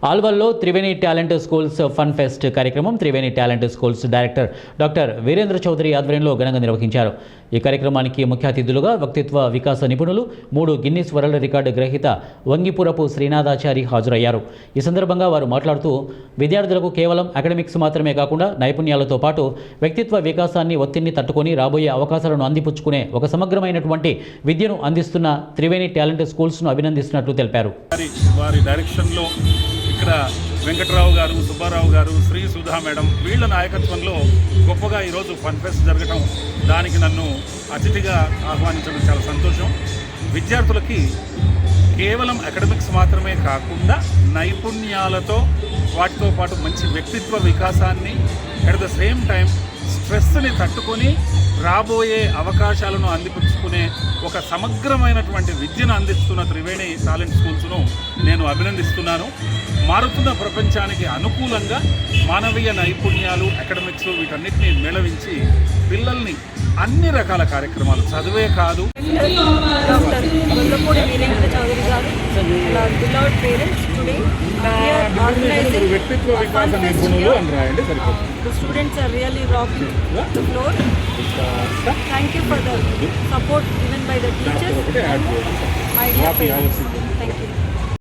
ఆల్వల్లో Triveni talent schools fun fest కార్యక్రమం Triveni talent schools director doctor Veerendra Chowdary ఆధ్వర్యంలో ఘనంగా నిర్వహించారు. ఈ కార్యక్రమానికి ముఖ్య అతిథులుగా వ్యక్తిత్వ వికాస నిపుణులు 3 గిన్నిస్ వరల్డ్ రికార్డు గ్రహీత వంగిపురపు శ్రీనాథాచారి హాజరయ్యారు. ఈ సందర్భంగా వారు మాట్లాడుతూ విద్యార్థులకు కేవలం అకాడమిక్స్ మాత్రమే కాకుండా నైపుణ్యాలతో పాటు వ్యక్తిత్వ వికాసాన్ని ఒత్తిడిని తట్టుకొని రాబోయే అవకాశాలను అందిపుచ్చుకునే ఒక సమగ్రమైనటువంటి విద్యను అందిస్తున్న త్రివేణి టాలెంట్ స్కూల్స్ను అభినందిస్తున్నట్లు తెలిపారు. వారి డైరెక్షన్లో ఇక్కడ వెంకటరావు గారు, సుబ్బారావు గారు, శ్రీ సుధా మేడం వీళ్ళ నాయకత్వంలో గొప్పగా ఈరోజు ఫన్ ఫెస్ట్ జరగటం, దానికి నన్ను అతిథిగా ఆహ్వానించడం చాలా సంతోషం. విద్యార్థులకి కేవలం అకాడమిక్స్ మాత్రమే కాకుండా నైపుణ్యాలతో వాటితో పాటు మంచి వ్యక్తిత్వ వికాసాన్ని అట్ ద సేమ్ టైం స్ట్రెస్ని తట్టుకొని రాబోయే అవకాశాలను అందిపుచ్చుకునే ఒక సమగ్రమైనటువంటి విద్యను అందిస్తున్న త్రివేణి టాలెంట్ స్కూల్స్ను నేను అభినందిస్తున్నాను. మారుతున్న ప్రపంచానికి అనుకూలంగా మానవీయ నైపుణ్యాలు, అకాడమిక్స్ వీటన్నిటిని మేళవించి పిల్లల్ని అన్ని రకాల కార్యక్రమాలు చదివే కాదు. డాక్టర్ గొల్లపూడి వీరేంద్ర చౌదరి గారు, beloved parents, today we are organizing వ్యక్తిత్వ వికాస నిపుణులు అని రాయండి సరిపోతుంది. The students are really rocking the floor. Thank you for the support given by the teachers. My dear parents.